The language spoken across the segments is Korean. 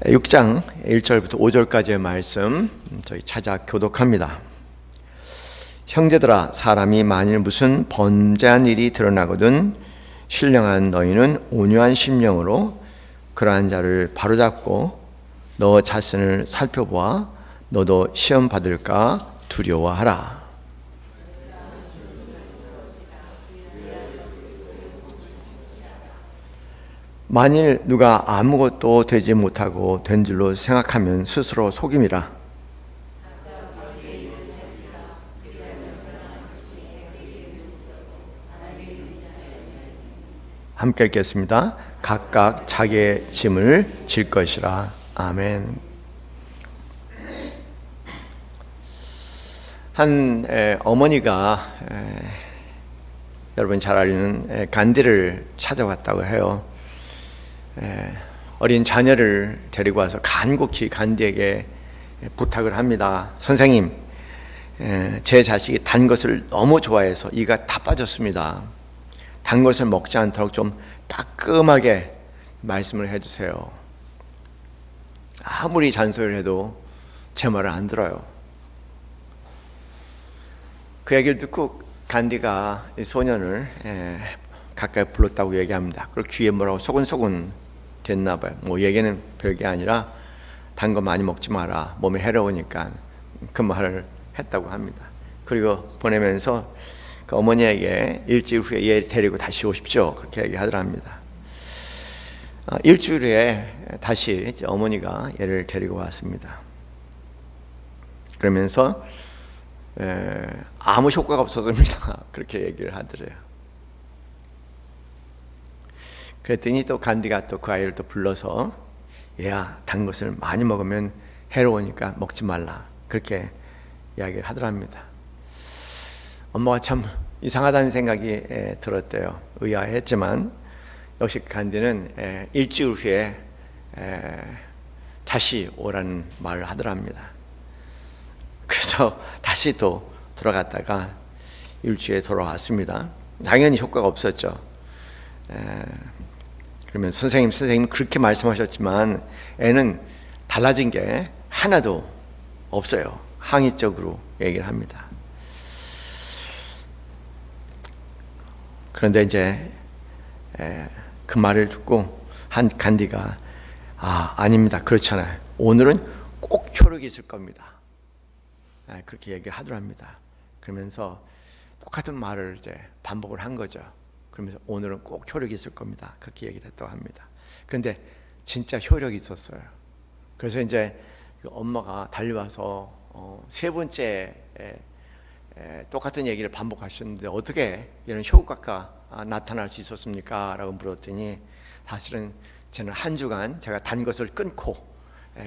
6장 1절부터 5절까지의 말씀 저희 찾아 교독합니다. 형제들아, 사람이 만일 무슨 번제한 일이 드러나거든 신령한 너희는 온유한 심령으로 그러한 자를 바로잡고 너 자신을 살펴보아 너도 시험 받을까 두려워하라. 만일 누가 아무것도 되지 못하고 된 줄로 생각하면 스스로 속임이라. 함께 읽겠습니다. 각각 자기의 짐을 질 것이라. 아멘. 한 어머니가 여러분 잘 아는 간디를 찾아왔다고 해요. 어린 자녀를 데리고 와서 간곡히 간디에게 부탁을 합니다. 선생님, 제 자식이 단 것을 너무 좋아해서 이가 다 빠졌습니다. 단 것을 먹지 않도록 좀 따끔하게 말씀을 해주세요. 아무리 잔소리를 해도 제 말을 안 들어요. 그 얘기를 듣고 간디가 이 소년을 가까이 불렀다고 얘기합니다. 그리고 귀에 뭐라고 소근소근 됐나 봐요. 뭐 얘기는 별게 아니라 단 거 많이 먹지 마라, 몸에 해로우니까, 그 말을 했다고 합니다. 그리고 보내면서 그 어머니에게 일주일 후에 얘 데리고 다시 오십시오, 그렇게 얘기하더랍니다. 일주일 후에 다시 어머니가 얘를 데리고 왔습니다. 그러면서 아무 효과가 없었습니다, 그렇게 얘기를 하더래요. 그랬더니 또 간디가 또 그 아이를 또 불러서 얘야, 단 것을 많이 먹으면 해로우니까 먹지 말라, 그렇게 이야기를 하더랍니다. 엄마가 참 이상하다는 생각이 들었대요. 의아했지만 역시 간디는 일주일 후에 다시 오라는 말을 하더랍니다. 그래서 다시 또 돌아갔다가 일주일에 돌아왔습니다. 당연히 효과가 없었죠. 그러면 선생님 그렇게 말씀하셨지만 애는 달라진 게 하나도 없어요. 항의적으로 얘기를 합니다. 그런데 이제 그 말을 듣고 한 간디가 아닙니다, 그렇잖아요. 오늘은 꼭 효력이 있을 겁니다, 그렇게 얘기를 하더랍니다. 그러면서 똑같은 말을 이제 반복을 한 거죠. 그러면서 오늘은 꼭 효력이 있을 겁니다, 그렇게 얘기를 했다고 합니다. 그런데 진짜 효력이 있었어요. 그래서 이제 엄마가 달려와서 세 번째 똑같은 얘기를 반복하셨는데 어떻게 이런 효과가 나타날 수 있었습니까? 라고 물었더니 사실은 저는 한 주간 제가 단 것을 끊고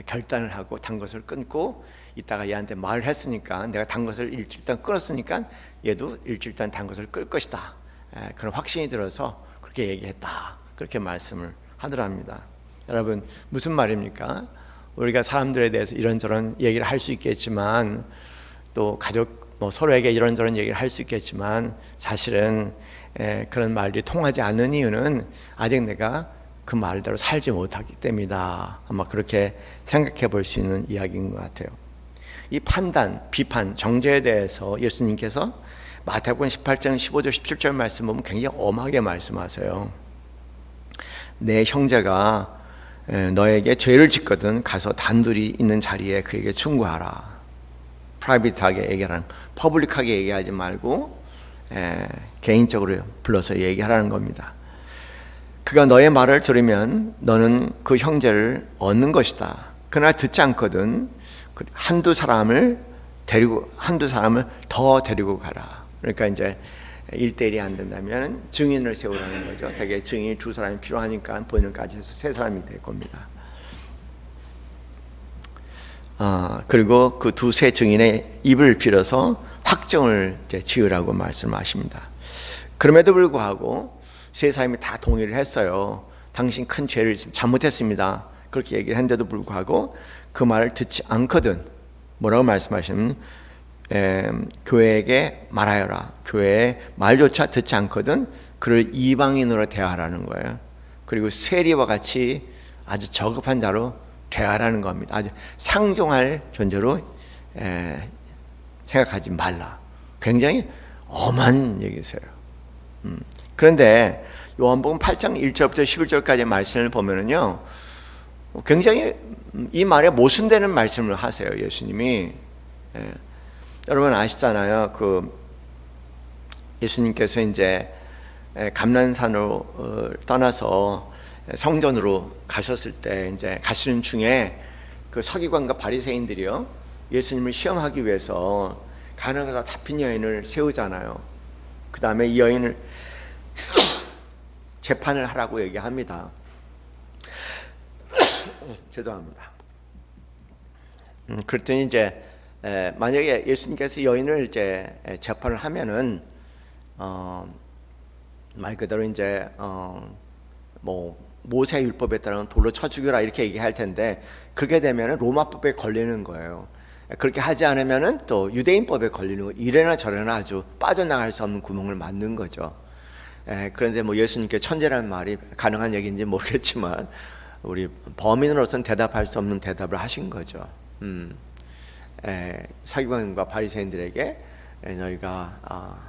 결단을 하고 단 것을 끊고 이따가 얘한테 말을 했으니까, 내가 단 것을 일주일 동안 끊었으니까 얘도 일주일 동안 단 것을 끌 것이다, 그런 확신이 들어서 그렇게 얘기했다, 그렇게 말씀을 하더랍니다. 여러분, 무슨 말입니까? 우리가 사람들에 대해서 이런저런 얘기를 할 수 있겠지만, 또 가족 서로에게 이런저런 얘기를 할 수 있겠지만, 사실은 그런 말이 통하지 않는 이유는 아직 내가 그 말대로 살지 못하기 때문이다. 아마 그렇게 생각해 볼 수 있는 이야기인 것 같아요. 이 판단, 비판, 정죄에 대해서 예수님께서 마태복음 18장 15절 17절 말씀 보면 굉장히 엄하게 말씀하세요. 내 형제가 너에게 죄를 짓거든 가서 단둘이 있는 자리에 그에게 충고하라. 프라이빗하게 얘기하라는, 퍼블릭하게 얘기하지 말고 개인적으로 불러서 얘기하라는 겁니다. 그가 너의 말을 들으면 너는 그 형제를 얻는 것이다. 그러나 듣지 않거든 한두 사람을 더 데리고 가라. 그러니까 이제 1대1이 안 된다면 증인을 세우라는 거죠. 대개 증인이 2사람이 필요하니까 본인까지 해서 3사람이 될 겁니다. 그리고 그 두세 증인의 입을 빌어서 확정을 지으라고 말씀하십니다. 그럼에도 불구하고 3사람이 다 동의를 했어요. 당신 큰 죄를 잘못했습니다, 그렇게 얘기를 했는데도 불구하고 그 말을 듣지 않거든 뭐라고 말씀하시면 교회에게 말하여라. 교회의 말조차 듣지 않거든 그를 이방인으로 대하라는 거예요. 그리고 세리와 같이 아주 저급한 자로 대하라는 겁니다. 아주 상종할 존재로 생각하지 말라. 굉장히 엄한 얘기세요. 그런데 요한복음 8장 1절부터 11절까지 말씀을 보면은요, 굉장히 이 말에 모순되는 말씀을 하세요. 예수님이. 여러분 아시잖아요. 예수님께서 이제 감난산으로 떠나서 성전으로 가셨을 때 이제 가시는 중에 그 서기관과 바리새인들이요, 예수님을 시험하기 위해서 가나다가 잡힌 여인을 세우잖아요. 그 다음에 이 여인을 재판을 하라고 얘기합니다. 죄송합니다. 그랬더니 이제 만약에 예수님께서 여인을 이제 재판을 하면은 말 그대로 이제 뭐 모세 율법에 따른 돌로 쳐 죽여라 이렇게 얘기할 텐데, 그렇게 되면은 로마법에 걸리는 거예요. 그렇게 하지 않으면은 또 유대인법에 걸리는 거. 이래나 저래나 아주 빠져나갈 수 없는 구멍을 만든 거죠. 그런데 뭐 예수님께 천재라는 말이 가능한 얘기인지 모르겠지만 우리 범인으로서는 대답할 수 없는 대답을 하신 거죠. 서기관과 바리새인들에게 너희가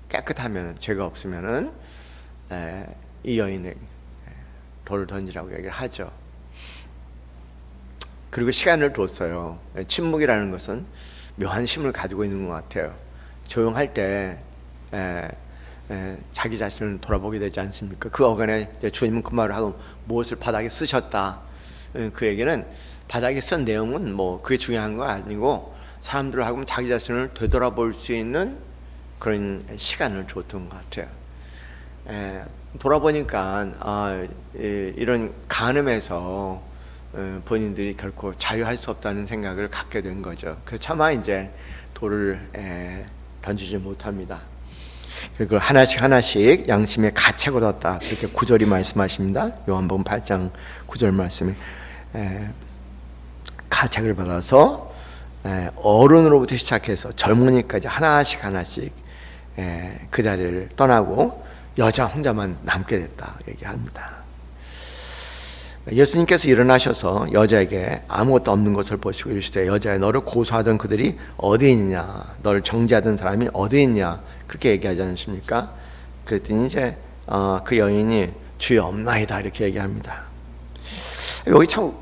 깨끗하면, 죄가 없으면은 이 여인에게 돌을 던지라고 얘기를 하죠. 그리고 시간을 뒀어요. 침묵이라는 것은 묘한 힘을 가지고 있는 것 같아요. 조용할 때 자기 자신을 돌아보게 되지 않습니까? 그 어간에 주님은 그 말을 하고 무엇을 바닥에 쓰셨다. 그 얘기는 바닥에 쓴 내용은 뭐 그게 중요한 거 아니고, 사람들을 하고 자기 자신을 되돌아볼 수 있는 그런 시간을 줬던 것 같아요. 돌아보니까 이런 간음에서 본인들이 결코 자유할 수 없다는 생각을 갖게 된 거죠. 그래서 차마 이제 돌을 던지지 못합니다. 그리고 하나씩 양심의 가책을 얻었다, 그렇게 9절이 말씀하십니다. 요한복음 8장 9절 말씀에 가책을 받아서 어른으로부터 시작해서 젊은이까지 하나씩 그 자리를 떠나고 여자 혼자만 남게 됐다 얘기합니다. 예수님께서 일어나셔서 여자에게 아무것도 없는 것을 보시고 이르시되, 여자야, 너를 고소하던 그들이 어디 있느냐, 너를 정죄하던 사람이 어디 있냐, 그렇게 얘기하지 않습니까? 그랬더니 이제 그 여인이 주여 없나이다 이렇게 얘기합니다. 여기 참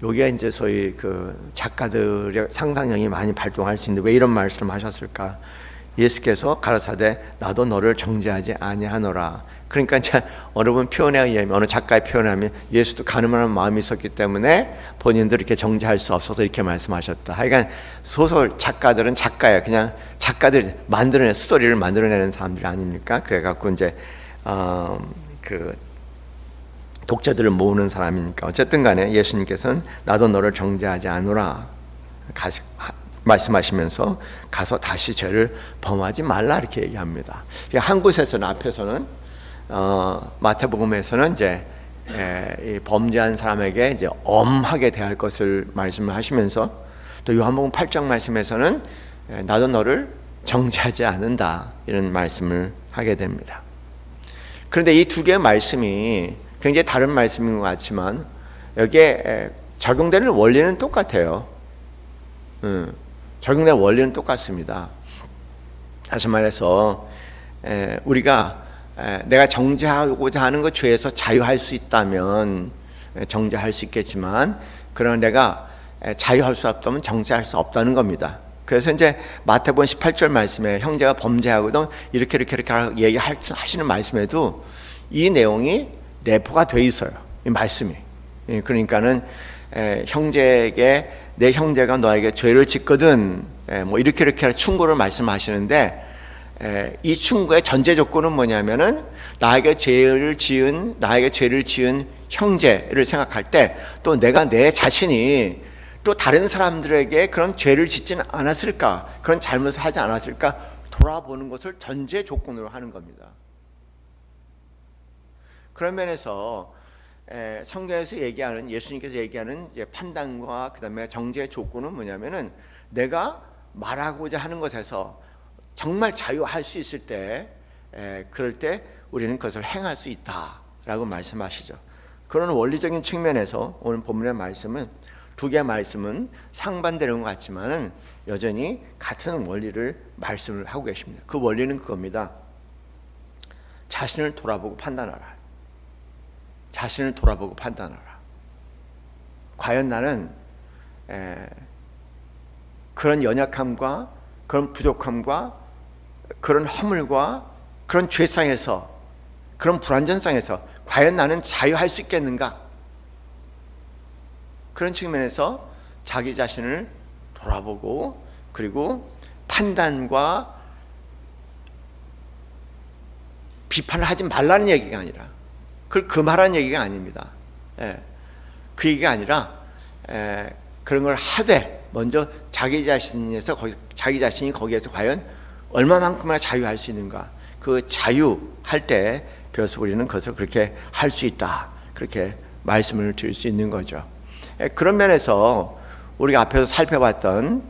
여기가 이제 소위 그 작가들의 상상력이 많이 발동할 수 있는데, 왜 이런 말씀을 하셨을까? 예수께서 가라사대 나도 너를 정죄하지 아니하노라. 그러니까 이제 어느 분 표현에 의하면, 어느 작가의 표현에 하면 예수도 가늠하는 마음이 있었기 때문에 본인들 이렇게 정죄할 수 없어서 이렇게 말씀하셨다. 하여간 소설 작가들은 작가예요. 그냥 작가들 만들어낸 스토리를 만들어내는 사람들 아닙니까? 그래갖고 이제 그 독자들을 모으는 사람이니까. 어쨌든 간에 예수님께서는 나도 너를 정죄하지 않노라 말씀하시면서 가서 다시 죄를 범하지 말라 이렇게 얘기합니다. 한 곳에서는, 앞에서는 마태복음에서는 이제 이 범죄한 사람에게 이제 엄하게 대할 것을 말씀을 하시면서, 또 요한복음 8장 말씀에서는 나도 너를 정죄하지 않는다 이런 말씀을 하게 됩니다. 그런데 이 두 개의 말씀이 굉장히 다른 말씀인 것 같지만 여기에 적용되는 원리는 똑같아요. 적용되는 원리는 똑같습니다. 다시 말해서 우리가 내가 정죄하고자 하는 것 죄에서 자유할 수 있다면 정죄할 수 있겠지만, 그러나 내가 자유할 수 없다면 정죄할 수 없다는 겁니다. 그래서 이제 마태복음 18절 말씀에 형제가 범죄하거든 이렇게 얘기하시는 말씀에도 이 내용이 내포가 돼 있어요. 이 말씀이. 그러니까는 형제에게 내 형제가 너에게 죄를 짓거든 뭐 이렇게 충고를 말씀하시는데, 이 충고의 전제 조건은 뭐냐면은 나에게 죄를 지은 형제를 생각할 때 또 내가 내 자신이 또 다른 사람들에게 그런 죄를 짓지는 않았을까, 그런 잘못을 하지 않았을까 돌아보는 것을 전제 조건으로 하는 겁니다. 그런 면에서 성경에서 얘기하는, 예수님께서 얘기하는 판단과 그 다음에 정죄의 조건은 뭐냐면은 내가 말하고자 하는 것에서 정말 자유할 수 있을 때, 그럴 때 우리는 그것을 행할 수 있다라고 말씀하시죠. 그런 원리적인 측면에서 오늘 본문의 말씀은 두 개의 말씀은 상반되는 것 같지만은 여전히 같은 원리를 말씀을 하고 계십니다. 그 원리는 그겁니다. 자신을 돌아보고 판단하라. 자신을 돌아보고 판단하라. 과연 나는 그런 연약함과 그런 부족함과 그런 허물과 그런 죄상에서, 그런 불완전성에서 과연 나는 자유할 수 있겠는가? 그런 측면에서 자기 자신을 돌아보고, 그리고 판단과 비판을 하지 말라는 얘기가 아니라, 그걸 금하라는 얘기가 아닙니다. 그 얘기가 아니라 그런 걸 하되 먼저 자기 자신이 거기에서 과연 얼마만큼이나 자유할 수 있는가, 그 자유할 때 비로소 우리는 그것을 그렇게 할 수 있다, 그렇게 말씀을 드릴 수 있는 거죠. 그런 면에서 우리가 앞에서 살펴봤던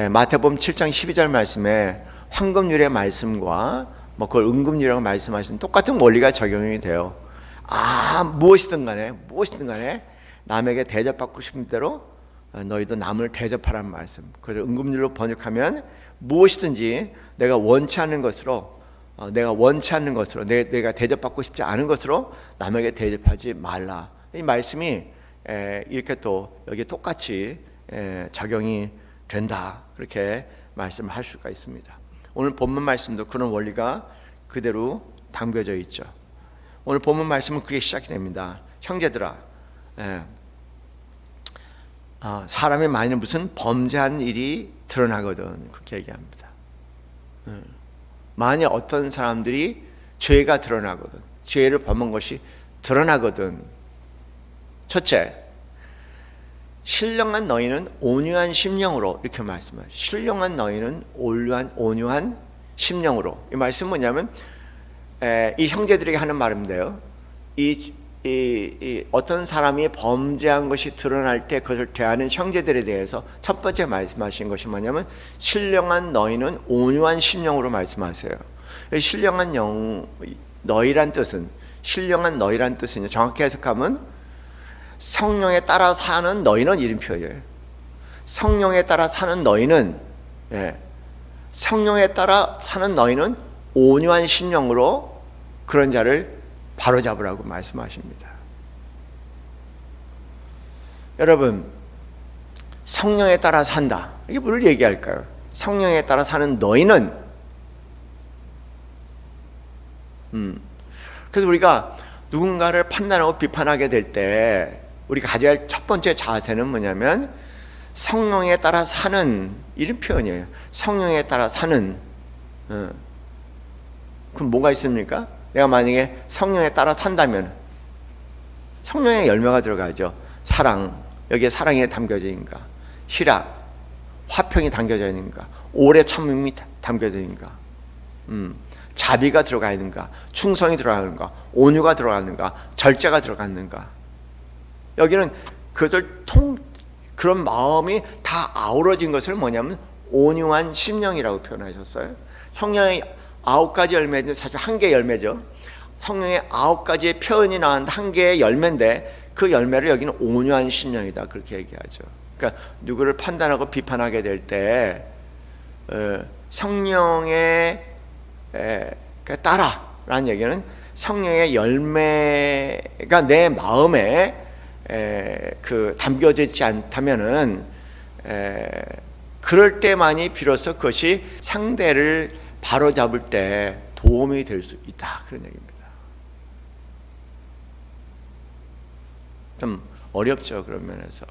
마태복음 7장 12절 말씀에 황금률의 말씀과 그걸 은금률이라고 말씀하신 똑같은 원리가 적용이 돼요. 무엇이든 간에 남에게 대접받고 싶은 대로 너희도 남을 대접하라는 말씀. 그래서 은금률로 번역하면 무엇이든지 내가 원치 않는 것으로, 내가 대접받고 싶지 않은 것으로 남에게 대접하지 말라. 이 말씀이 이렇게 또 여기 똑같이 적용이 된다, 그렇게 말씀할 수가 있습니다. 오늘 본문 말씀도 그런 원리가 그대로 담겨져 있죠. 오늘 본문 말씀은 그게 시작이 됩니다. 형제들아, 사람의 많이는 무슨 범죄한 일이 드러나거든, 그렇게 얘기합니다. 만약 어떤 사람들이 죄가 드러나거든, 죄를 범한 것이 드러나거든. 첫째, 신령한 너희는 온유한 심령으로, 이렇게 말씀하죠. 신령한 너희는 온유한 심령으로. 이 말씀은 뭐냐면 이 형제들에게 하는 말인데요, 이 어떤 사람이 범죄한 것이 드러날 때 그것을 대하는 형제들에 대해서 첫 번째 말씀하신 것이 뭐냐면 신령한 너희는 온유한 심령으로 말씀하세요. 신령한 너희란 뜻은 정확히 해석하면 성령에 따라 사는 너희는, 이런 표현이에요. 성령에 따라 사는 너희는, 성령에 따라 사는 너희는 온유한 심령으로 그런 자를 바로잡으라고 말씀하십니다. 여러분, 성령에 따라 산다, 이게 뭘 얘기할까요? 성령에 따라 사는 너희는, 그래서 우리가 누군가를 판단하고 비판하게 될 때 우리가 가져야 할 첫 번째 자세는 뭐냐면 성령에 따라 사는, 이런 표현이에요. 성령에 따라 사는. 그럼 뭐가 있습니까? 내가 만약에 성령에 따라 산다면 성령의 열매가 들어가죠. 사랑, 여기에 사랑이 담겨져 있는가, 희락, 화평이 담겨져 있는가, 오래 참음이 담겨져 있는가, 자비가 들어가 있는가, 충성이 들어가는가, 온유가 들어가는가, 절제가 들어갔는가. 여기는 그런 마음이 다 아우러진 것을 뭐냐면 온유한 심령이라고 표현하셨어요. 성령의 9가지 열매는 사실 한 개의 열매죠. 성령의 9가지의 표현이 나온 한 개의 열매인데 그 열매를 여기는 온유한 심령이다, 그렇게 얘기하죠. 그러니까 누구를 판단하고 비판하게 될 때 성령에 따라라는 얘기는 성령의 열매가 내 마음에 담겨져 있지 않다면은 그럴 때만이 비로소 그것이 상대를 바로잡을 때 도움이 될 수 있다, 그런 얘기입니다. 좀 어렵죠, 그런 면에서.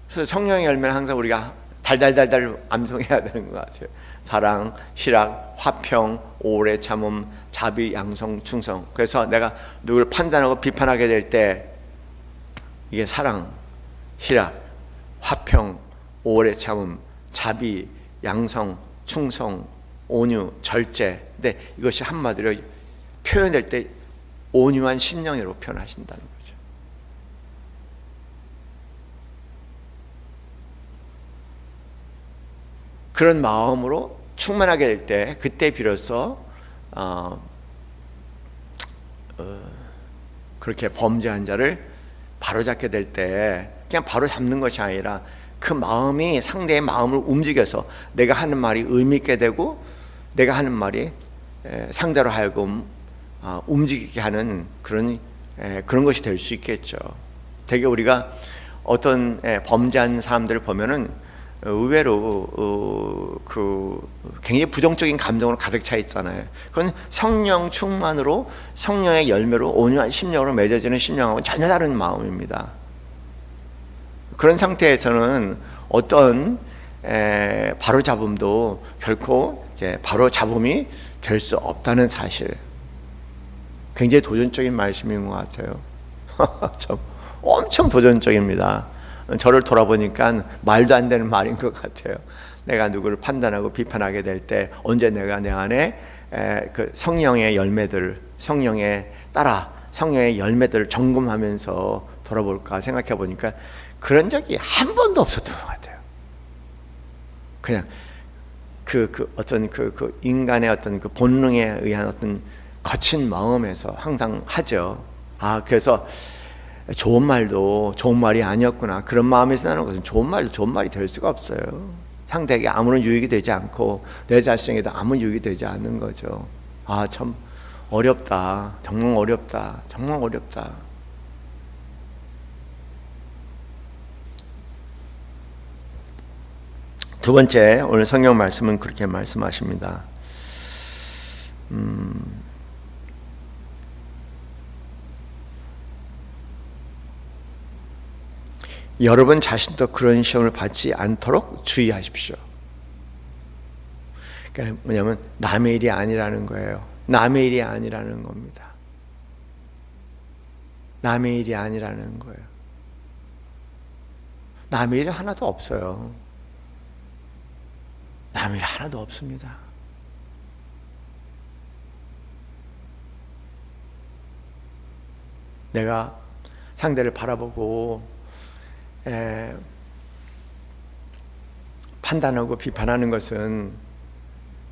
그래서 성령의 열매는 항상 우리가 달달달달 암송해야 되는 것 같아요. 사랑, 희락, 화평, 오래 참음, 자비, 양성, 충성. 그래서 내가 누구를 판단하고 비판하게 될 때 이게 사랑, 희락, 화평, 오래 참음, 자비, 양성, 충성, 온유, 절제. 근데 이것이 한마디로 표현될 때 온유한 심령으로 표현하신다는 거죠. 그런 마음으로 충만하게 될 때 그때 비로소 그렇게 범죄한 자를 바로잡게 될 때 그냥 바로 잡는 것이 아니라 그 마음이 상대의 마음을 움직여서 내가 하는 말이 의미 있게 되고 내가 하는 말이 상대로 하여금 움직이게 하는 그런 것이 될 수 있겠죠. 되게 우리가 어떤 범죄한 사람들을 보면은 의외로 굉장히 부정적인 감정으로 가득 차 있잖아요. 그건 성령 충만으로 성령의 열매로 온유한 심령으로 맺어지는 심령하고 전혀 다른 마음입니다. 그런 상태에서는 어떤 바로잡음도 결코 바로잡음이 될 수 없다는 사실, 굉장히 도전적인 말씀인 것 같아요. 참 엄청 도전적입니다. 저를 돌아보니까 말도 안 되는 말인 것 같아요. 내가 누구를 판단하고 비판하게 될 때 언제 내가 내 안에 그 성령의 열매들, 성령에 따라 성령의 열매들을 점검하면서 돌아볼까 생각해 보니까 그런 적이 한 번도 없었던 것 같아요. 그냥 어떤 인간의 어떤 그 본능에 의한 어떤 거친 마음에서 항상 하죠. 그래서 좋은 말도 좋은 말이 아니었구나, 그런 마음에서 나는 것은 좋은 말도 좋은 말이 될 수가 없어요. 상대에게 아무런 유익이 되지 않고 내 자신에게도 아무 유익이 되지 않는 거죠. 참 어렵다. 정말 어렵다. 정말 어렵다. 두 번째, 오늘 성경 말씀은 그렇게 말씀하십니다. 여러분 자신도 그런 시험을 받지 않도록 주의하십시오. 그러니까 뭐냐면 남의 일이 아니라는 거예요. 남의 일이 아니라는 겁니다. 남의 일이 아니라는 거예요. 남의 일 하나도 없어요. 남의 일 하나도 없습니다. 내가 상대를 바라보고 판단하고 비판하는 것은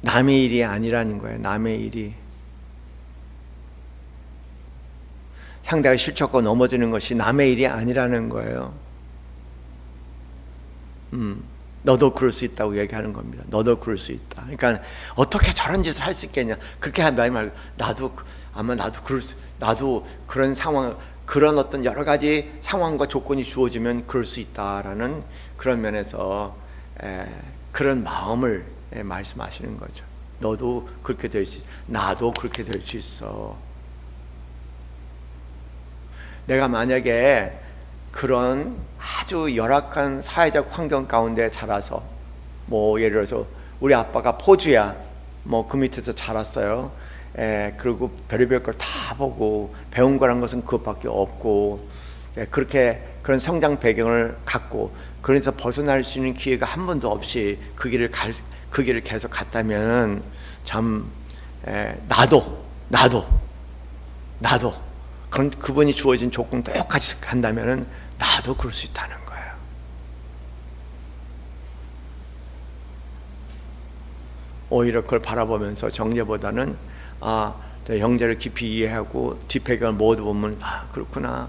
남의 일이 아니라는 거예요. 남의 일이. 상대가 실족하고 넘어지는 것이 남의 일이 아니라는 거예요. 너도 그럴 수 있다고 얘기하는 겁니다. 너도 그럴 수 있다. 그러니까 어떻게 저런 짓을 할 수 있겠냐, 그렇게 하지 말고 나도 그런 상황, 그런 어떤 여러 가지 상황과 조건이 주어지면 그럴 수 있다라는 그런 면에서 그런 마음을 말씀하시는 거죠. 너도 그렇게 될 수 있어. 나도 그렇게 될 수 있어. 내가 만약에 그런 아주 열악한 사회적 환경 가운데 자라서, 예를 들어서 우리 아빠가 포주야, 그 밑에서 자랐어요. 그리고 별의별 걸 다 보고 배운 거란 것은 그것밖에 없고, 그렇게 그런 성장 배경을 갖고, 그래서 벗어날 수 있는 기회가 한 번도 없이 그 길을 계속 갔다면 참 나도 그런 그분이 주어진 조건 똑같이 간다면은 나도 그럴 수 있다는 거예요. 오히려 그걸 바라보면서 정죄보다는 형제를 깊이 이해하고 뒷배경을 모두 보면 그렇구나.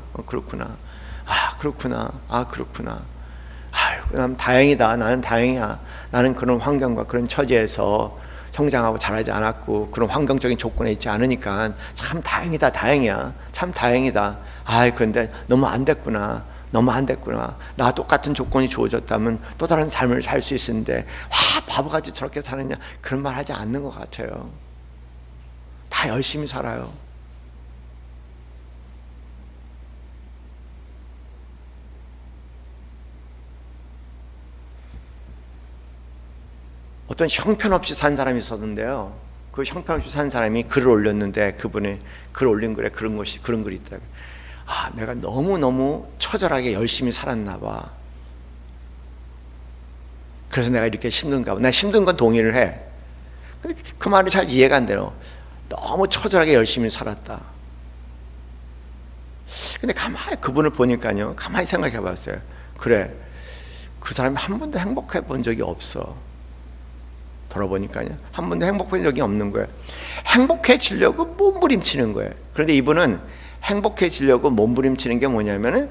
난 다행이다. 나는 다행이야. 나는 그런 환경과 그런 처지에서 성장하고 자라지 않았고 그런 환경적인 조건에 있지 않으니까 참 다행이다. 참 다행이다. 그런데 너무 안 됐구나. 나 똑같은 조건이 주어졌다면 또 다른 삶을 살 수 있었는데 바보같이 저렇게 사느냐, 그런 말 하지 않는 것 같아요. 다 열심히 살아요. 어떤 형편없이 산 사람이 있었는데요. 그 형편없이 산 사람이 글을 올렸는데 그분이 글 올린 글에 그런 글이 있더라고요. 내가 너무너무 처절하게 열심히 살았나 봐. 그래서 내가 이렇게 힘든가 봐. 나 힘든 건 동의를 해. 근데 그 말이 잘 이해가 안 돼요. 너무 처절하게 열심히 살았다. 근데 가만히 그분을 보니까요, 가만히 생각해 봤어요. 그래, 그 사람이 한 번도 행복해 본 적이 없어. 돌아보니까요, 한 번도 행복한 적이 없는 거예요. 행복해지려고 몸부림치는 거예요. 그런데 이분은 행복해지려고 몸부림치는 게 뭐냐면은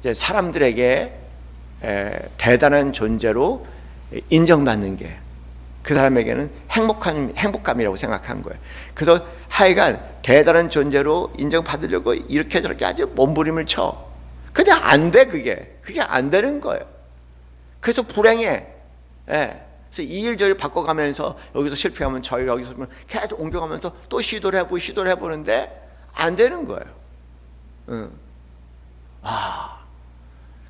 이제 사람들에게 대단한 존재로 인정받는 게 그 사람에게는 행복감이라고 생각한 거예요. 그래서 하여간 대단한 존재로 인정받으려고 이렇게 저렇게 아주 몸부림을 쳐. 근데 안 돼, 그게 안 되는 거예요. 그래서 불행해. 그래서 이 일 저 일 바꿔가면서 여기서 실패하면 저 일, 여기서 계속 옮겨가면서 또 시도를 해보는데 안 되는 거예요.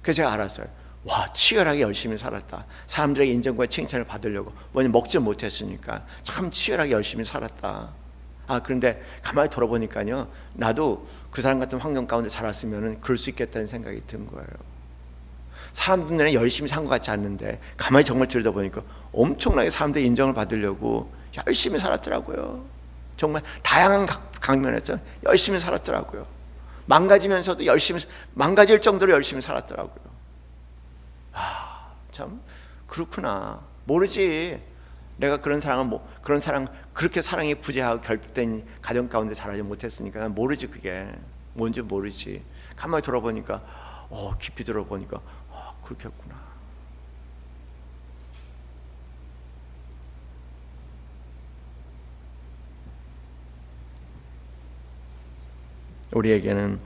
그래서 제가 알았어요. 와, 치열하게 열심히 살았다. 사람들에게 인정과 칭찬을 받으려고. 왜냐면 먹지 못했으니까. 참 치열하게 열심히 살았다. 그런데 가만히 돌아보니까요, 나도 그 사람 같은 환경 가운데 자랐으면 그럴 수 있겠다는 생각이 든 거예요. 사람들 눈에 열심히 산 것 같지 않는데 가만히 정말 들여다보니까 엄청나게 사람들의 인정을 받으려고 열심히 살았더라고요. 정말 다양한 강면에서 열심히 살았더라고요. 망가지면서도 망가질 정도로 열심히 살았더라고요. 참 그렇구나. 모르지. 내가 그런 사랑 그렇게 사랑이 부재하고 결핍된 가정 가운데 자라지 못했으니까 난 모르지. 그게 뭔지 모르지. 가만히 돌아보니까 깊이 들어보니까 그렇게 했구나. 우리에게는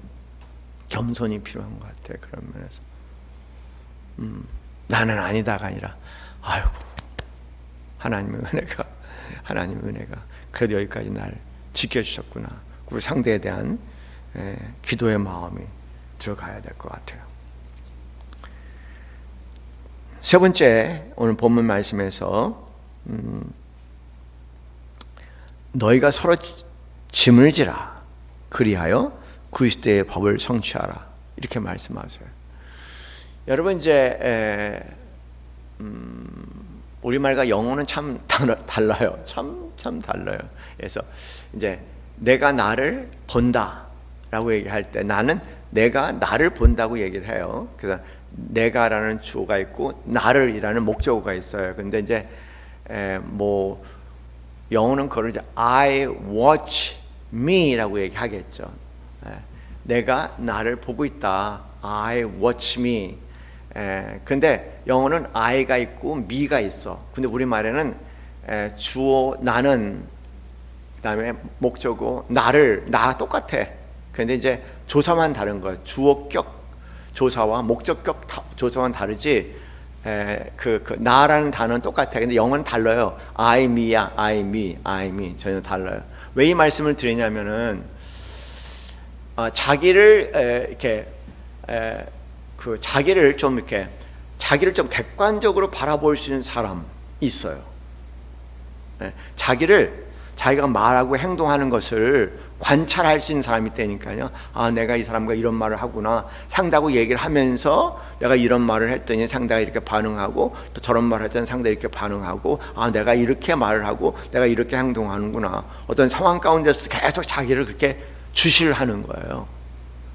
겸손이 필요한 것 같아. 그런 면에서 나는 아니다가 아니라 아이고 하나님의 은혜가 그래도 여기까지 날 지켜주셨구나. 우리 상대에 대한 기도의 마음이 들어가야 될 것 같아요. 세 번째, 오늘 본문 말씀에서 너희가 서로 짐을 지라 그리하여 그리스도의 법을 성취하라 이렇게 말씀하세요. 여러분 이제 우리말과 영어는 참 달라요. 참 달라요. 그래서 이제 내가 나를 본다라고 얘기할 때 나는 내가 나를 본다고 얘기를 해요. 그래서 내가라는 주어가 있고 나를이라는 목적어가 있어요. 근데 이제 뭐 영어는 그걸 이제 I watch me라고 얘기하겠죠. 내가 나를 보고 있다. I watch me. 근데 영어는 I가 있고 me가 있어. 근데 우리말에는 주어 나는, 그다음에 목적어 나를, 나 똑같아. 근데 이제 조사만 다른 거야. 주어격 조사와 목적격 조사만 다르지. 그 나라는 단어는 똑같아. 근데 영어는 달라요. I me야, I me 전혀 달라요. 왜 이 말씀을 드리냐면은 자기를 이렇게 자기를 좀 객관적으로 바라볼 수 있는 사람 있어요. 자기가 말하고 행동하는 것을 관찰할 수 있는 사람이 있다니까요. 내가 이 사람과 이런 말을 하구나. 상대하고 얘기를 하면서 내가 이런 말을 했더니 상대가 이렇게 반응하고 또 저런 말을 했더니 상대가 이렇게 반응하고 내가 이렇게 말을 하고 내가 이렇게 행동하는구나. 어떤 상황 가운데서 계속 자기를 그렇게 주시를 하는 거예요.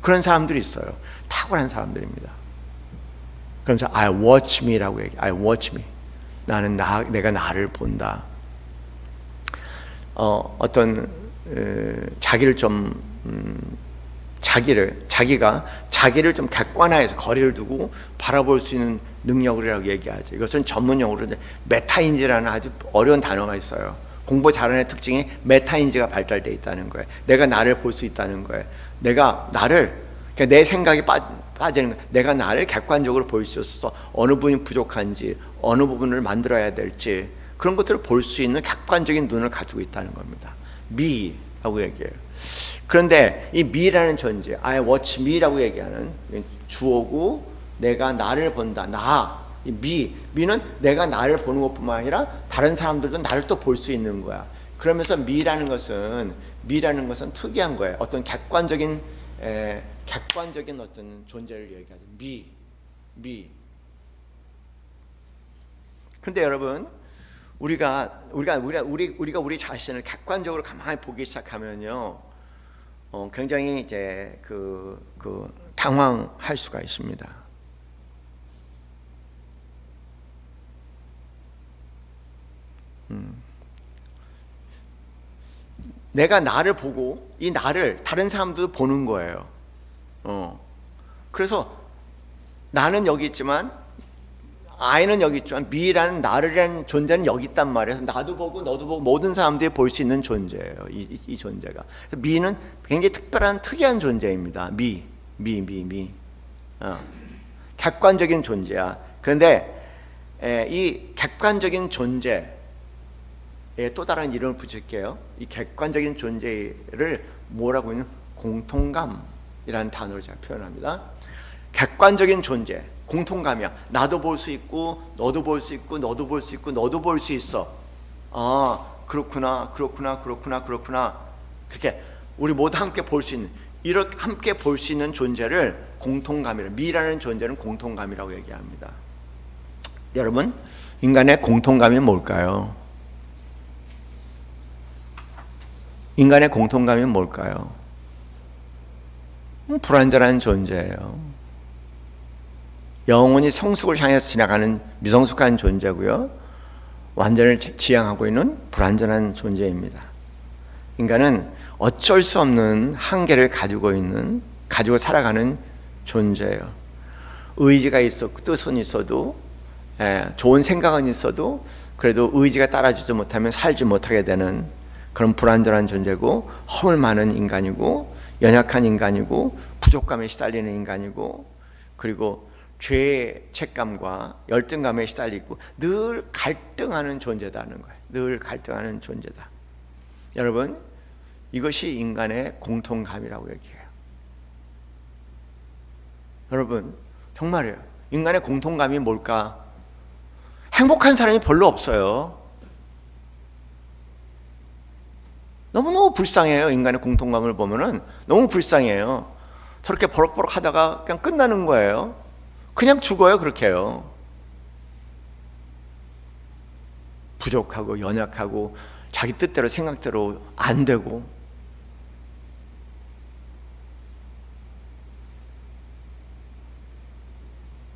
그런 사람들이 있어요. 탁월한 사람들입니다. 그러면서 I watch me라고 얘기해. I watch me. 나는 내가 나를 본다. 자기를 좀 객관화해서 거리를 두고 바라볼 수 있는 능력이라고 얘기하죠. 이것은 전문용어로 메타인지라는 아주 어려운 단어가 있어요. 공부 잘하는 특징이 메타인지가 발달되어 있다는 거예요. 내가 나를 볼 수 있다는 거예요. 내가 나를, 그러니까 내 생각이 빠지는 거예요. 내가 나를 객관적으로 볼 수 있어서 어느 부분이 부족한지, 어느 부분을 만들어야 될지 그런 것들을 볼 수 있는 객관적인 눈을 가지고 있다는 겁니다. me라고 얘기해요. 그런데 이 me라는 존재, I watch me라고 얘기하는 주어고 내가 나를 본다. 이 me는 내가 나를 보는 것뿐만 아니라 다른 사람들도 나를 또 볼 수 있는 거야. 그러면서 me라는 것은 특이한 거예요. 어떤 객관적인 어떤 존재를 얘기하죠. me. 근데 여러분, 우리가 우리 자신을 객관적으로 가만히 보기 시작하면요, 굉장히 이제 당황할 수가 있습니다. 내가 나를 보고 이 나를 다른 사람도 보는 거예요. 그래서 나는 여기 있지만, I는 여기 있지만 B라는 나라는 존재는 여기 있단 말이에요. 나도 보고 너도 보고 모든 사람들이 볼 수 있는 존재예요. 이 존재가. 미는 굉장히 특이한 존재입니다. 미. 객관적인 존재야. 그런데 이 객관적인 존재에 또 다른 이름을 붙일게요. 이 객관적인 존재를 뭐라고 하냐면 공통감이라는 단어로 제가 표현합니다. 객관적인 존재, 공통감이야. 나도 볼 수 있고 너도 볼 수 있고 너도 볼 수 있고 너도 볼 수 있어. 그렇구나. 그렇게 우리 모두 함께 볼 수 있는, 이렇게 함께 볼 수 있는 존재를 공통감이라고, 미라는 존재는 공통감이라고 얘기합니다. 여러분, 인간의 공통감이 뭘까요? 인간의 공통감이 뭘까요? 불완전한 존재예요. 영원히 성숙을 향해서 지나가는 미성숙한 존재고요, 완전을 지향하고 있는 불완전한 존재입니다. 인간은 어쩔 수 없는 한계를 가지고 살아가는 존재예요. 의지가 있었고 뜻은 있어도, 좋은 생각은 있어도 그래도 의지가 따라주지 못하면 살지 못하게 되는 그런 불완전한 존재고, 허물 많은 인간이고, 연약한 인간이고, 부족감에 시달리는 인간이고, 그리고 죄의 책감과 열등감에 시달리고 늘 갈등하는 존재다는 거예요. 늘 갈등하는 존재다. 여러분, 이것이 인간의 공통감이라고 얘기해요. 여러분, 정말이에요. 인간의 공통감이 뭘까? 행복한 사람이 별로 없어요. 너무너무 불쌍해요. 인간의 공통감을 보면은 너무 불쌍해요. 저렇게 버럭버럭 하다가 그냥 끝나는 거예요. 그냥 죽어요. 그렇게요. 부족하고 연약하고 자기 뜻대로 생각대로 안 되고,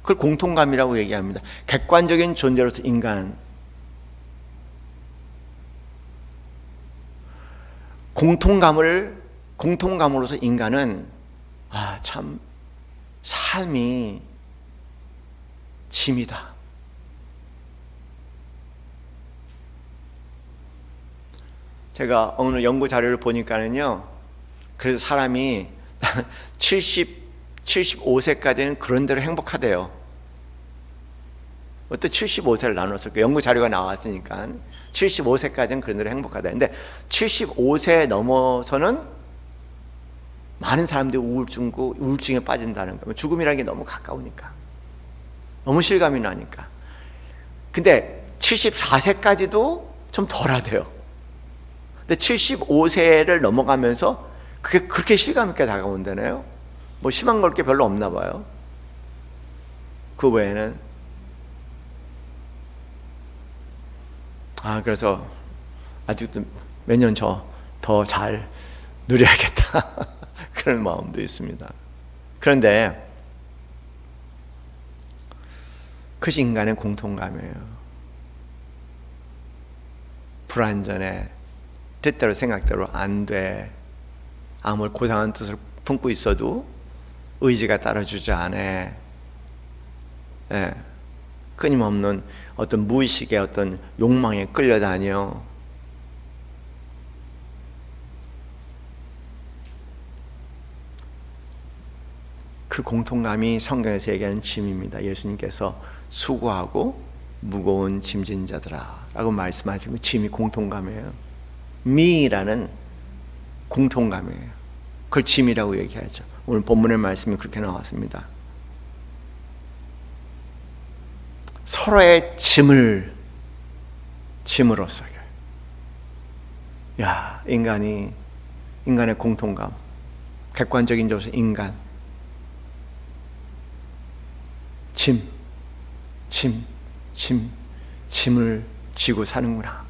그걸 공통감이라고 얘기합니다. 객관적인 존재로서 인간, 공통감으로서 인간은 참 삶이 짐이다. 제가 어느 연구 자료를 보니까는요, 그래도 사람이 75세까지는 그런 대로 행복하대요. 어떻게 75세를 나눴을까? 연구 자료가 나왔으니까 75세까지는 그런 대로 행복하다. 근데 75세 넘어서는 많은 사람들이 우울증에 빠진다는 거예요. 죽음이라는 게 너무 가까우니까, 너무 실감이 나니까. 근데 74세까지도 좀 덜하대요. 근데 75세를 넘어가면서 그게 그렇게 실감 있게 다가온다네요. 뭐 심한 걸 게 별로 없나 봐요. 그 외에는. 그래서 아직도 몇 년 더 잘 누려야겠다. 그런 마음도 있습니다. 그런데 그것이 인간의 공통감이에요. 불완전해. 뜻대로 생각대로 안 돼. 아무리 고상한 뜻을 품고 있어도 의지가 따라주지 않아. 끊임없는 어떤 무의식의 어떤 욕망에 끌려다녀. 그 공통감이 성경에서 얘기하는 짐입니다. 예수님께서 수고하고 무거운 짐진 자들아 라고 말씀하시고, 짐이 공통감이에요. 미라는 공통감이에요. 그걸 짐이라고 얘기하죠. 오늘 본문의 말씀이 그렇게 나왔습니다. 서로의 짐으로써, 인간의 공통감, 객관적인 점에서 인간, 짐을 지고 사는구나.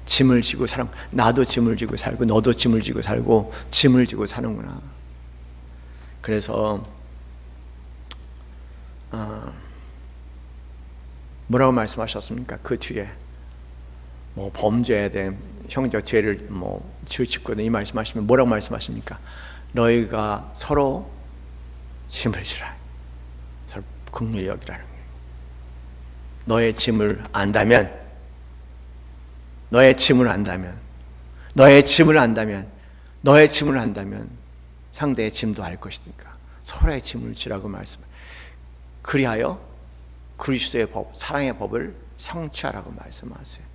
짐을 지고 살아. 나도 짐을 지고 살고 너도 짐을 지고 살고 짐을 지고 사는구나. 그래서 뭐라고 말씀하셨습니까? 그 뒤에 뭐 범죄에 대한 형제가 죄를 짓거든 이 말씀하시면 뭐라고 말씀하십니까? 너희가 서로 짐을 지라. 서로 긍휼히 여기라는 거예요. 너의 짐을 안다면 상대의 짐도 알 것이니까 서로의 짐을 지라고 말씀해요. 그리하여 그리스도의 법, 사랑의 법을 성취하라고 말씀하세요.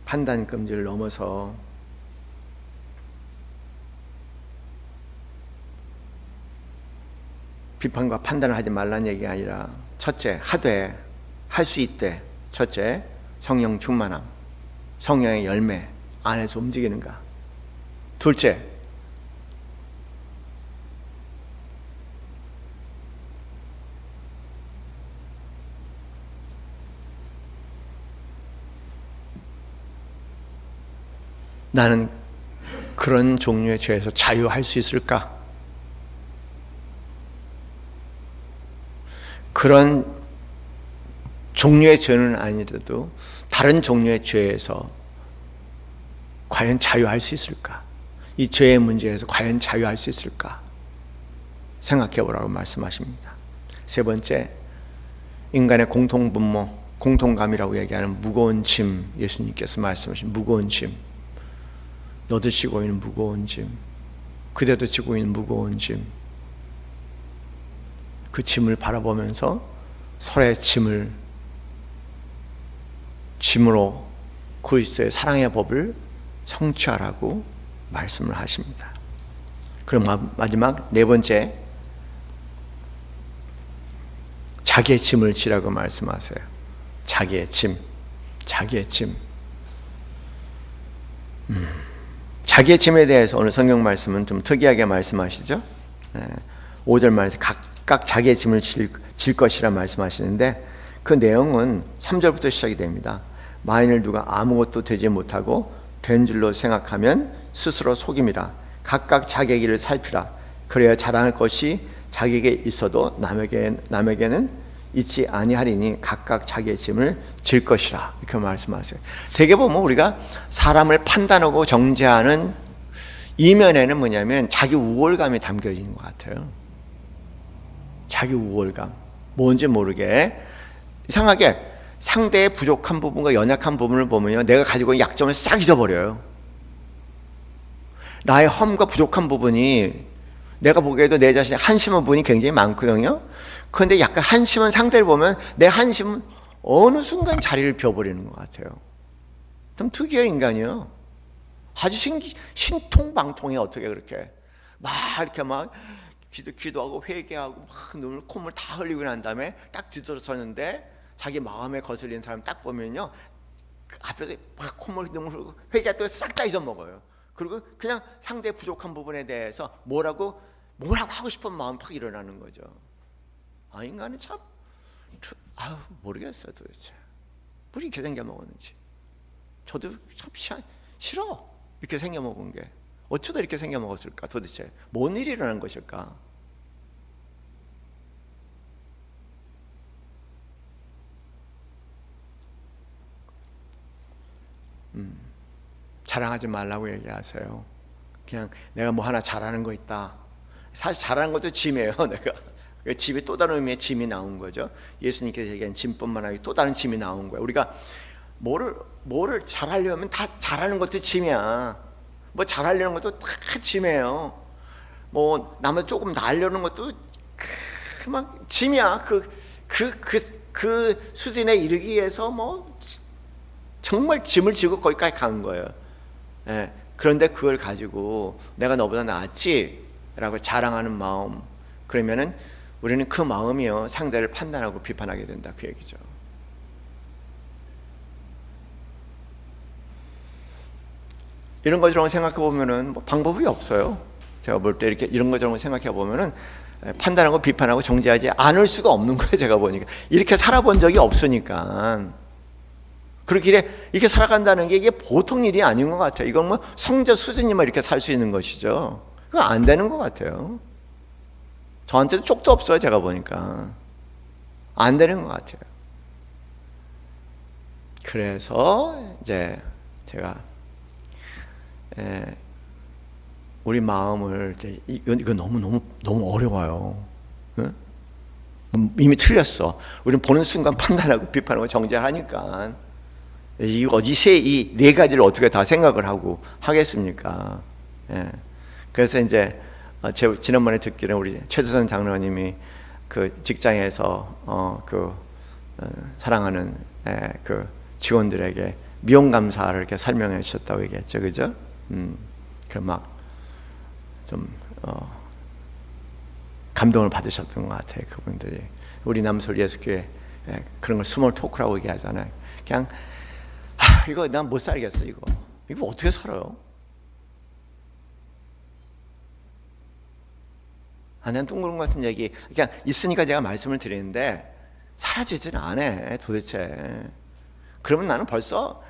판단 금지를 넘어서 비판과 판단을 하지 말라는 얘기가 아니라, 첫째, 하되 할 수 있대. 첫째, 성령 충만함, 성령의 열매 안에서 움직이는가. 둘째, 나는 그런 종류의 죄에서 자유할 수 있을까? 그런 종류의 죄는 아니라도 다른 종류의 죄에서 과연 자유할 수 있을까? 이 죄의 문제에서 과연 자유할 수 있을까? 생각해 보라고 말씀하십니다. 세 번째, 인간의 공통분모, 공통감이라고 얘기하는 무거운 짐, 예수님께서 말씀하신 무거운 짐, 너도 지고 있는 무거운 짐, 그대도 지고 있는 무거운 짐, 그 짐을 바라보면서 서로의 짐으로 그리스도의 사랑의 법을 성취하라고 말씀을 하십니다. 그럼 마지막 네 번째, 자기의 짐을 지라고 말씀하세요. 자기의 짐. 자기의 짐에 대해서 오늘 성경 말씀은 좀 특이하게 말씀하시죠. 5절 말에서 각각 자기의 짐을 질 것이라 말씀하시는데, 그 내용은 3절부터 시작이 됩니다. 만일 누가 아무것도 되지 못하고 된 줄로 생각하면 스스로 속임이라. 각각 자기의 길을 살피라. 그래야 자랑할 것이 자기에게 있어도 남에게는 있지 아니하리니 각각 자기의 짐을 질 것이라. 이렇게 말씀하세요. 되게 보면 우리가 사람을 판단하고 정죄하는 이면에는 뭐냐면 자기 우월감이 담겨 있는 것 같아요. 자기 우월감. 뭔지 모르게 이상하게 상대의 부족한 부분과 연약한 부분을 보면요, 내가 가지고 있는 약점을 싹 잊어버려요. 나의 험과 부족한 부분이, 내가 보기에도 내 자신이 한심한 부분이 굉장히 많거든요. 그런데 약간 한심한 상대를 보면 내 한심은 어느 순간 자리를 비워버리는 것 같아요. 좀 특이한 인간이요. 아주 신통방통해. 어떻게 그렇게 이렇게 기도하고 회개하고 눈물 콧물 다 흘리고 난 다음에 딱 뒤돌아서는데 자기 마음에 거슬리는 사람 딱 보면요, 앞에서 막 콧물 눈물 흘리고 회개했다고 싹 다 잊어먹어요. 그리고 그냥 상대의 부족한 부분에 대해서 뭐라고 하고 싶은 마음이 팍 일어나는 거죠. 인간이 참 모르겠어요. 도대체 왜 이렇게 생겨먹었는지. 저도 참 싫어, 이렇게 생겨먹은 게. 어쩌다 이렇게 생겨먹었을까? 도대체 뭔 일이 일어난 것일까? 자랑하지 말라고 얘기하세요. 그냥 내가 뭐 하나 잘하는 거 있다. 사실 잘하는 것도 짐이에요. 내가 짐이 또 다른 의미의 짐이 나온 거죠. 예수님께서 얘기한 짐뿐만 아니라 또 다른 짐이 나온 거예요. 우리가 뭐를 잘하려면 다 잘하는 것도 짐이야. 뭐 잘하려는 것도 다 짐이에요. 뭐 남을 조금 나으려는 것도 막 짐이야. 그 수준에 이르기 위해서 뭐 정말 짐을 지고 거기까지 간 거예요. 그런데 그걸 가지고 내가 너보다 낫지 라고 자랑하는 마음, 그러면은 우리는 그 마음이요, 상대를 판단하고 비판하게 된다, 그 얘기죠. 이런 것처럼 생각해 보면은 뭐 방법이 없어요. 제가 볼 때 이렇게 이런 것처럼 생각해 보면은 판단하고 비판하고 정죄하지 않을 수가 없는 거예요. 제가 보니까 이렇게 살아본 적이 없으니까. 그렇게 이렇게 살아간다는 게 이게 보통 일이 아닌 것 같아요. 이건 뭐 성자 수준이면 이렇게 살 수 있는 것이죠. 그거 안 되는 것 같아요. 저한테도 쪽도 없어요. 제가 보니까 안 되는 것 같아요. 그래서 이제 제가 우리 마음을 이거 너무 어려워요. 응? 이미 틀렸어. 우리는 보는 순간 판단하고 비판하고 정죄하니까 이 어디세 이 네 가지를 어떻게 다 생각을 하고 하겠습니까? 그래서 이제 지난번에 듣기는 우리 최두선 장로님이 그 직장에서 사랑하는 그 직원들에게 미용 감사를 이렇게 설명해 주셨다고 얘기했죠, 그죠? 그럼 막 좀 감동을 받으셨던 것 같아요, 그분들이. 우리 남솔 예수교회 그런 걸 스몰 토크라고 얘기하잖아요. 그냥 이거 난 못 살겠어, 이거 어떻게 살아요? 난 둥그런 같은 얘기 그냥 있으니까 제가 말씀을 드리는데 사라지지는 않아 도대체. 그러면 나는 벌써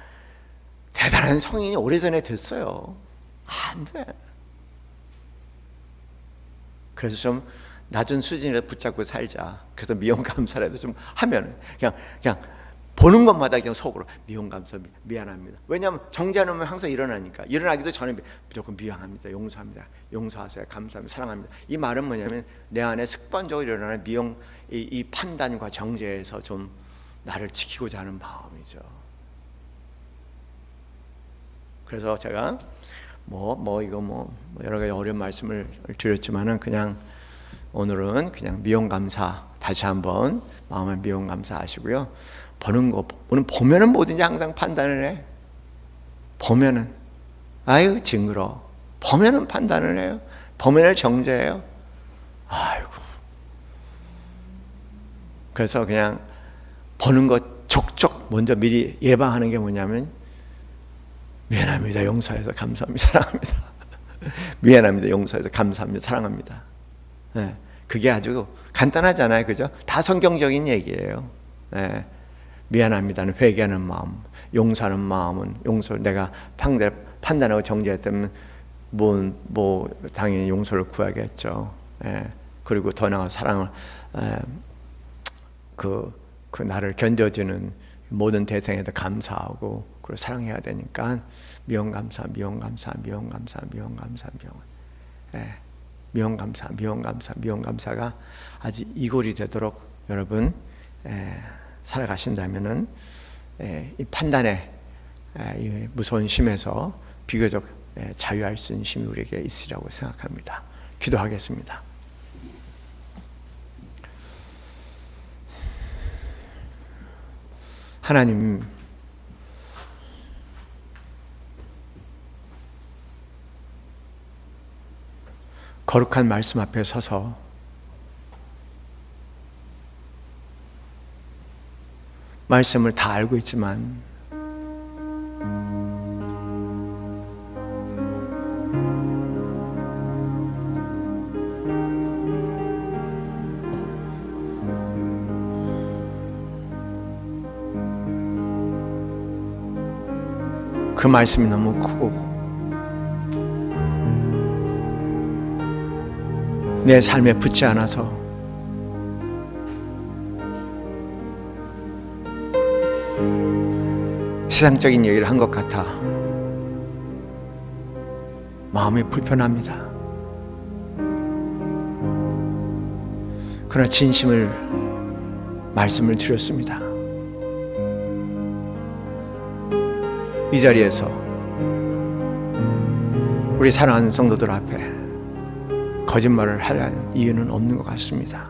대단한 성인이 오래전에 됐어요. 안 돼. 그래서 좀 낮은 수준이라도 붙잡고 살자. 그래서 미용 감사라도 좀 하면 그냥 보는 것마다 그냥 속으로 미용 감사 미안합니다. 왜냐하면 정죄하면 항상 일어나니까. 일어나기도 전에 무조건 미안합니다, 용서합니다, 용서하세요, 감사합니다, 사랑합니다. 이 말은 뭐냐면 내 안에 습관적으로 일어나는 미용 이 판단과 정죄에서 좀 나를 지키고자 하는 마음이죠. 그래서 제가 여러 가지 어려운 말씀을 드렸지만은 그냥 오늘은 그냥 미용 감사 다시 한번 마음의 미용 감사하시고요. 오늘 보면은 뭐든지 항상 판단을 해. 보면은 아유 징그러. 보면은 판단을 해요. 보면을 정죄해요. 아이고. 그래서 그냥 보는 것 족족 먼저 미리 예방하는 게 뭐냐면 미안합니다, 용서해서 감사합니다, 사랑합니다. 미안합니다, 용서해서 감사합니다, 사랑합니다. 네, 그게 아주 간단하잖아요, 그죠? 다 성경적인 얘기예요. 네, 미안합니다는 회개하는 마음, 용서하는 마음은 내가 판단하고 정죄했다면 당연히 용서를 구하겠죠. 네, 그리고 더 나아 사랑을 그 나를 견뎌주는 모든 대상에도 감사하고 그리고 사랑해야 되니까 미용 감사가 아주 이골이 되도록 여러분 살아가신다면은 이 판단의 이 무서운 심에서 비교적 자유할 수 있는 힘이 우리에게 있으리라고 생각합니다. 기도하겠습니다. 하나님, 거룩한 말씀 앞에 서서 말씀을 다 알고 있지만 그 말씀이 너무 크고 내 삶에 붙지 않아서 세상적인 얘기를 한 것 같아 마음이 불편합니다. 그러나 진심을 말씀을 드렸습니다. 이 자리에서 우리 사랑하는 성도들 앞에 거짓말을 할 이유는 없는 것 같습니다.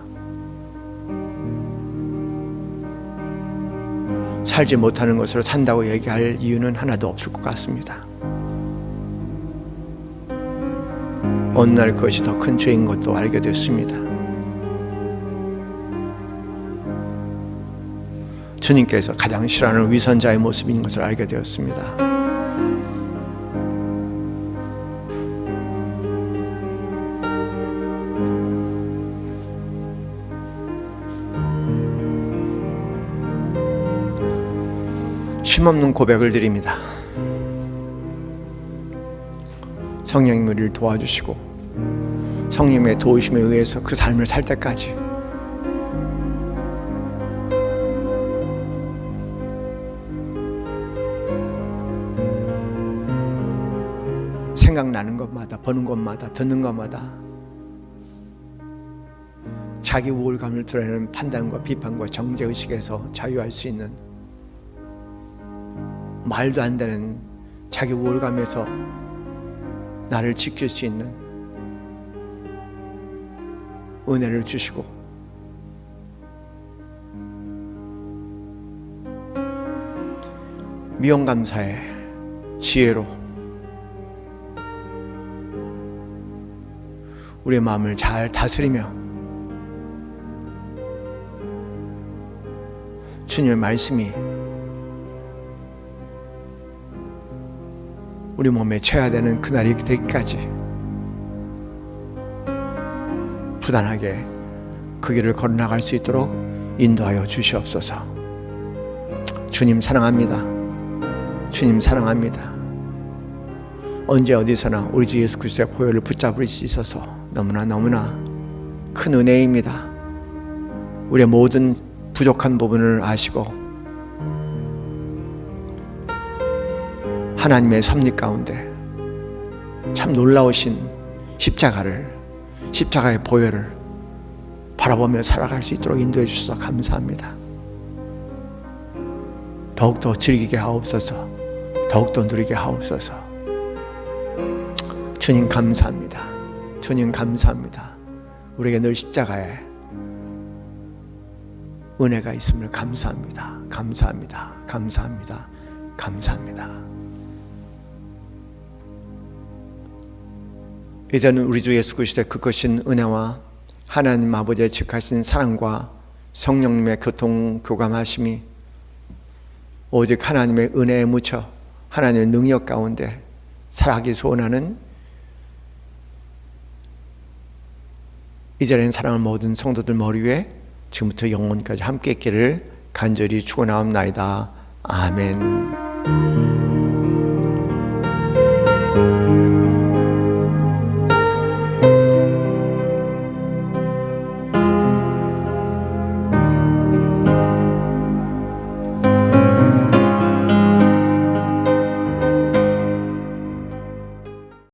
살지 못하는 것으로 산다고 얘기할 이유는 하나도 없을 것 같습니다. 어느 날 그것이 더 큰 죄인 것도 알게 됐습니다. 주님께서 가장 싫어하는 위선자의 모습인 것을 알게 되었습니다. 쉼없는 고백을 드립니다. 성령님 우리를 도와주시고 성령님의 도우심에 의해서 그 삶을 살 때까지 생각나는 것마다, 보는 것마다, 듣는 것마다 자기 우월감을 드러내는 판단과 비판과 정죄의식에서 자유할 수 있는, 말도 안 되는 자기 우월감에서 나를 지킬 수 있는 은혜를 주시고 미움감사의 지혜로 우리의 마음을 잘 다스리며 주님의 말씀이 우리 몸에 체화되는 그날이 되기까지 부단하게 그 길을 걸어나갈 수 있도록 인도하여 주시옵소서. 주님 사랑합니다. 주님 사랑합니다. 언제 어디서나 우리 주 예수 그리스도의 보혈을 붙잡을 수 있어서 너무나 큰 은혜입니다. 우리의 모든 부족한 부분을 아시고 하나님의 섭리 가운데 참 놀라우신 십자가의 보혈을 바라보며 살아갈 수 있도록 인도해 주셔서 감사합니다. 더욱더 즐기게 하옵소서. 더욱더 누리게 하옵소서. 주님 감사합니다. 주님 감사합니다. 우리에게 늘 십자가에 은혜가 있음을 감사합니다. 감사합니다. 감사합니다. 감사합니다. 이제는 우리 주 예수 그리스도의 그 크신 은혜와 하나님 아버지의 직하신 사랑과 성령님의 교통교감하심이 오직 하나님의 은혜에 묻혀 하나님의 능력 가운데 살아가기 소원하는 이제는 사랑하는 모든 성도들 머리 위에 지금부터 영원까지 함께 있기를 간절히 축원하옵나이다. 아멘.